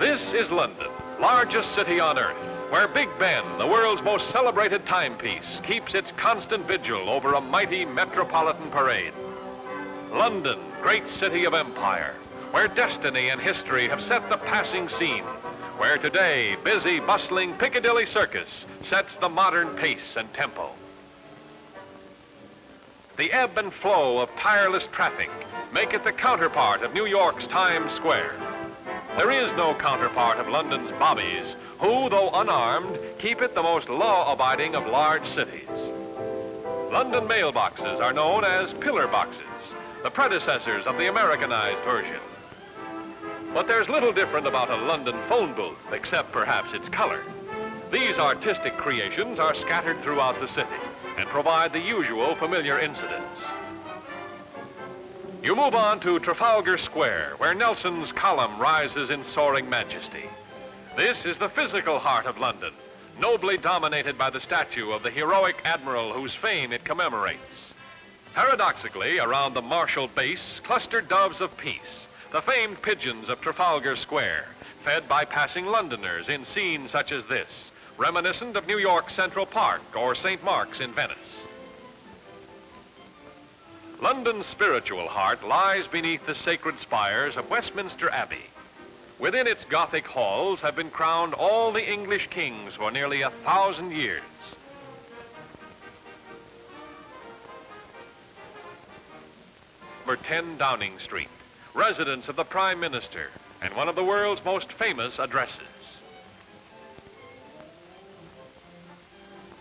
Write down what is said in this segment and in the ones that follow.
This is London, largest city on earth, where Big Ben, the world's most celebrated timepiece, keeps its constant vigil over a mighty metropolitan parade. London, great city of empire, where destiny and history have set the passing scene, where today busy, bustling Piccadilly Circus sets the modern pace and tempo. The ebb and flow of tireless traffic make it the counterpart of New York's Times Square. There is no counterpart of London's Bobbies, who, though unarmed, keep it the most law-abiding of large cities. London mailboxes are known as pillar boxes, the predecessors of the Americanized version. But there's little different about a London phone booth, except perhaps its color. These artistic creations are scattered throughout the city and provide the usual familiar incidents. You move on to Trafalgar Square, where Nelson's column rises in soaring majesty. This is the physical heart of London, nobly dominated by the statue of the heroic admiral whose fame it commemorates. Paradoxically, around the martial base cluster doves of peace, the famed pigeons of Trafalgar Square, fed by passing Londoners in scenes such as this, reminiscent of New York's Central Park or St. Mark's in Venice. London's spiritual heart lies beneath the sacred spires of Westminster Abbey. Within its Gothic halls have been crowned all the English kings for nearly 1,000 years. Number 10 Downing Street, residence of the Prime Minister and one of the world's most famous addresses.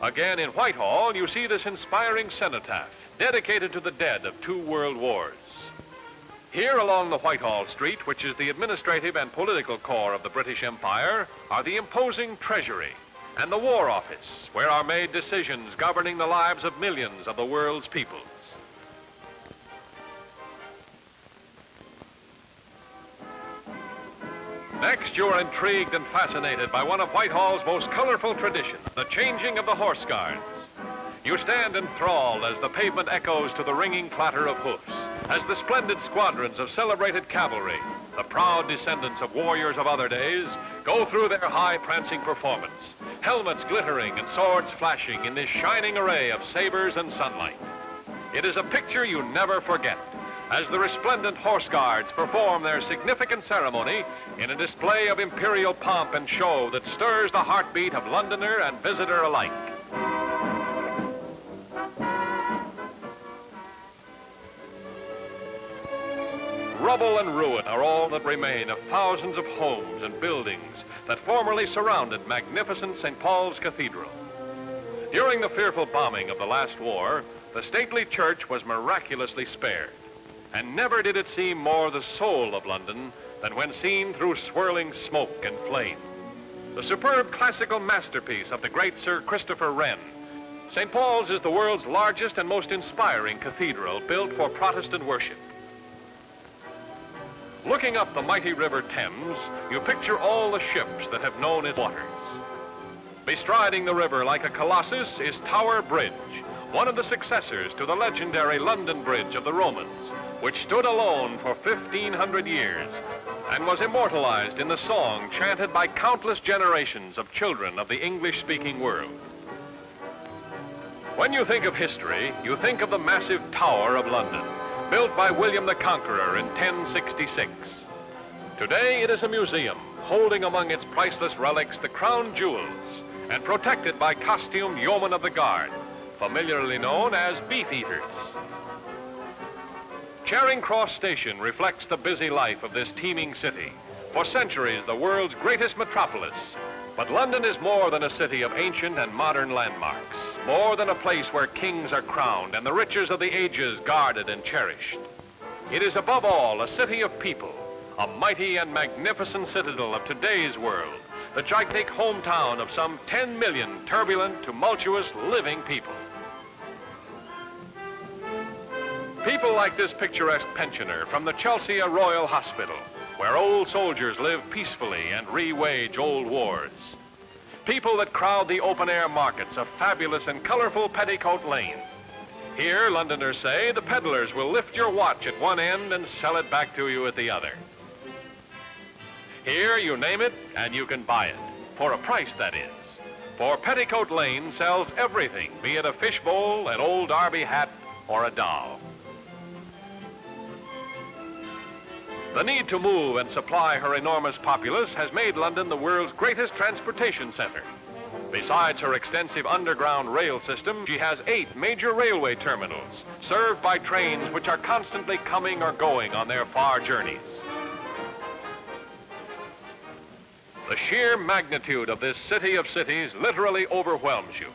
Again in Whitehall, you see this inspiring cenotaph, dedicated to the dead of 2 world wars. Here along the Whitehall Street, which is the administrative and political core of the British Empire, are the imposing Treasury and the War Office, where are made decisions governing the lives of millions of the world's peoples. Next, you're intrigued and fascinated by one of Whitehall's most colorful traditions, the changing of the Horse Guards. You stand enthralled as the pavement echoes to the ringing clatter of hoofs, as the splendid squadrons of celebrated cavalry, the proud descendants of warriors of other days, go through their high prancing performance, helmets glittering and swords flashing in this shining array of sabers and sunlight. It is a picture you never forget, as the resplendent Horse Guards perform their significant ceremony in a display of imperial pomp and show that stirs the heartbeat of Londoner and visitor alike. Rubble and ruin are all that remain of thousands of homes and buildings that formerly surrounded magnificent St. Paul's Cathedral. During the fearful bombing of the last war, the stately church was miraculously spared, and never did it seem more the soul of London than when seen through swirling smoke and flame. The superb classical masterpiece of the great Sir Christopher Wren, St. Paul's is the world's largest and most inspiring cathedral built for Protestant worship. Looking up the mighty river Thames, you picture all the ships that have known its waters. Bestriding the river like a colossus is Tower Bridge, one of the successors to the legendary London Bridge of the Romans, which stood alone for 1,500 years and was immortalized in the song chanted by countless generations of children of the English-speaking world. When you think of history, you think of the massive Tower of London, built by William the Conqueror in 1066. Today it is a museum, holding among its priceless relics the crown jewels and protected by costumed Yeomen of the Guard, familiarly known as beef eaters. Charing Cross Station reflects the busy life of this teeming city, for centuries the world's greatest metropolis. But London is more than a city of ancient and modern landmarks, more than a place where kings are crowned and the riches of the ages guarded and cherished. It is above all a city of people, a mighty and magnificent citadel of today's world, the gigantic hometown of some 10 million turbulent, tumultuous, living people. People like this picturesque pensioner from the Chelsea Royal Hospital, where old soldiers live peacefully and re-wage old wars. People that crowd the open-air markets of fabulous and colorful Petticoat Lane. Here, Londoners say, the peddlers will lift your watch at one end and sell it back to you at the other. Here you name it and you can buy it, for a price that is. For Petticoat Lane sells everything, be it a fishbowl, an old Derby hat, or a doll. The need to move and supply her enormous populace has made London the world's greatest transportation center. Besides her extensive underground rail system, she has 8 major railway terminals, served by trains which are constantly coming or going on their far journeys. The sheer magnitude of this city of cities literally overwhelms you.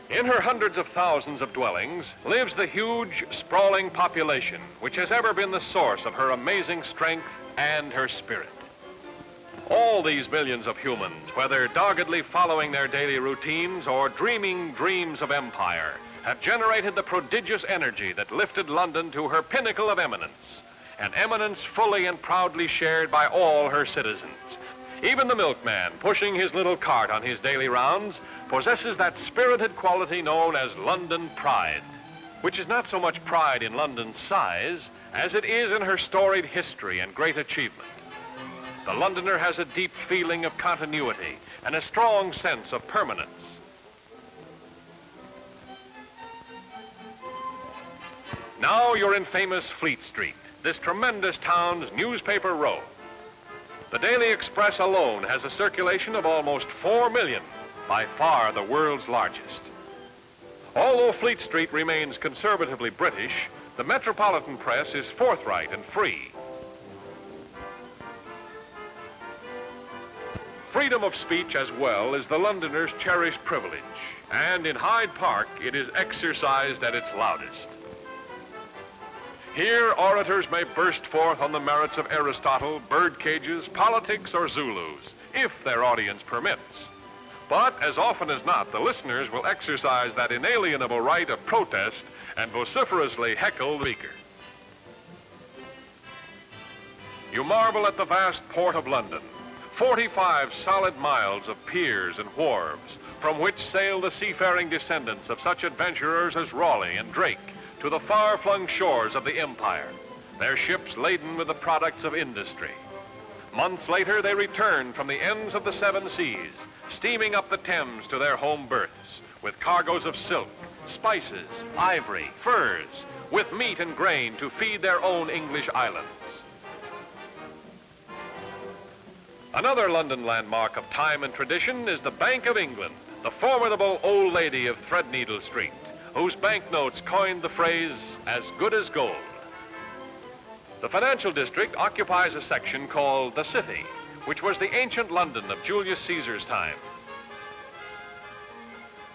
In her hundreds of thousands of dwellings lives the huge, sprawling population which has ever been the source of her amazing strength and her spirit. All these millions of humans, whether doggedly following their daily routines or dreaming dreams of empire, have generated the prodigious energy that lifted London to her pinnacle of eminence, an eminence fully and proudly shared by all her citizens. Even the milkman, pushing his little cart on his daily rounds, possesses that spirited quality known as London pride, which is not so much pride in London's size as it is in her storied history and great achievement. The Londoner has a deep feeling of continuity and a strong sense of permanence. Now you're in famous Fleet Street, this tremendous town's newspaper row. The Daily Express alone has a circulation of almost 4 million, by far the world's largest. Although Fleet Street remains conservatively British, the metropolitan press is forthright and free. Freedom of speech as well is the Londoner's cherished privilege, and in Hyde Park it is exercised at its loudest. Here, orators may burst forth on the merits of Aristotle, bird cages, politics, or Zulus, if their audience permits. But as often as not, the listeners will exercise that inalienable right of protest and vociferously heckle the speaker. You marvel at the vast port of London, 45 solid miles of piers and wharves, from which sail the seafaring descendants of such adventurers as Raleigh and Drake, to the far-flung shores of the empire, their ships laden with the products of industry. Months later, they return from the ends of the 7 seas, steaming up the Thames to their home berths, with cargoes of silk, spices, ivory, furs, with meat and grain to feed their own English islands. Another London landmark of time and tradition is the Bank of England, the formidable old lady of Threadneedle Street, whose banknotes coined the phrase, "as good as gold." The financial district occupies a section called the City, which was the ancient London of Julius Caesar's time.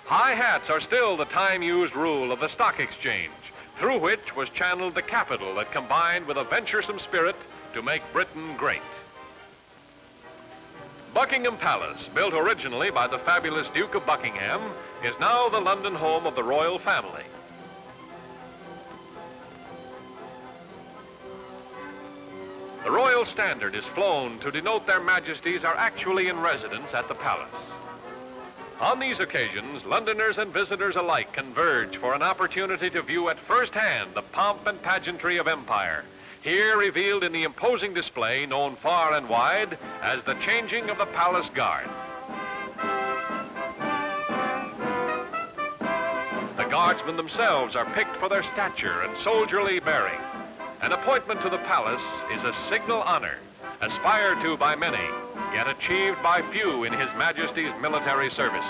High hats are still the time-used rule of the stock exchange, through which was channeled the capital that combined with a venturesome spirit to make Britain great. Buckingham Palace, built originally by the fabulous Duke of Buckingham, is now the London home of the royal family. The royal standard is flown to denote their majesties are actually in residence at the palace. On these occasions, Londoners and visitors alike converge for an opportunity to view at first hand the pomp and pageantry of empire, here revealed in the imposing display known far and wide as the changing of the Palace Guard. The guardsmen themselves are picked for their stature and soldierly bearing. An appointment to the palace is a signal honor, aspired to by many, yet achieved by few in His Majesty's military services.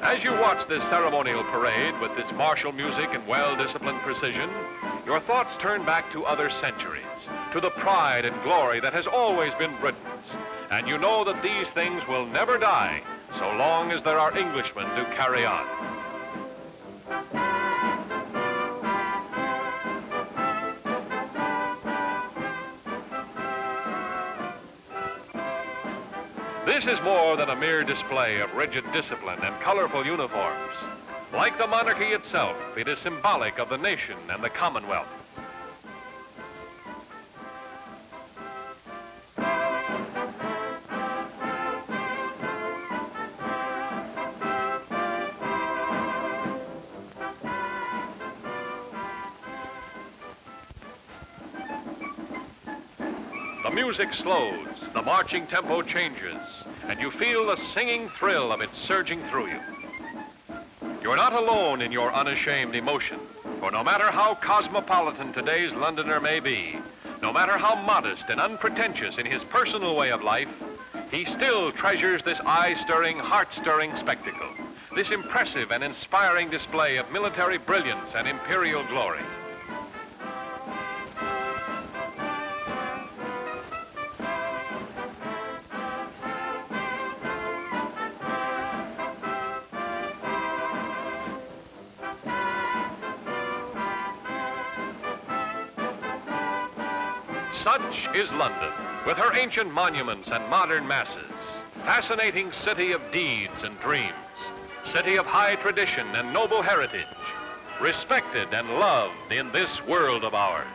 As you watch this ceremonial parade with its martial music and well-disciplined precision, your thoughts turn back to other centuries, to the pride and glory that has always been Britain's. And you know that these things will never die so long as there are Englishmen to carry on. This is more than a mere display of rigid discipline and colorful uniforms. Like the monarchy itself, it is symbolic of the nation and the Commonwealth. music slows, the marching tempo changes, and you feel the singing thrill of it surging through you. You're not alone in your unashamed emotion, for no matter how cosmopolitan today's Londoner may be, no matter how modest and unpretentious in his personal way of life, he still treasures this eye-stirring, heart-stirring spectacle, this impressive and inspiring display of military brilliance and imperial glory. Such is London, with her ancient monuments and modern masses, fascinating city of deeds and dreams, city of high tradition and noble heritage, respected and loved in this world of ours.